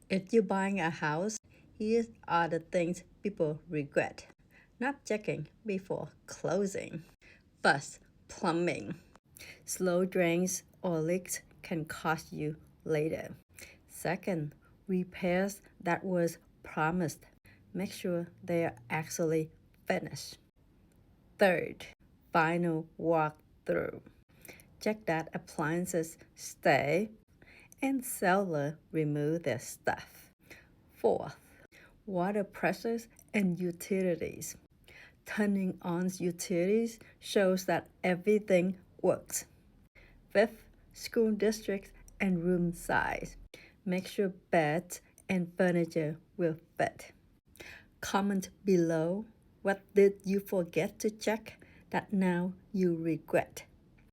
If you're buying a house, here are the things people regret not checking before closing. First, plumbing. Slow drains or leaks can cost you later. Second, repairs that was promised. Make sure they are actually finished. Third, final walkthrough. Check that appliances stay and seller remove their stuff. Fourth, water pressures and utilities. Turning on utilities shows that everything works. Fifth, school districts and room size. Make sure beds and furniture will fit. Comment below what did you forget to check that now you regret.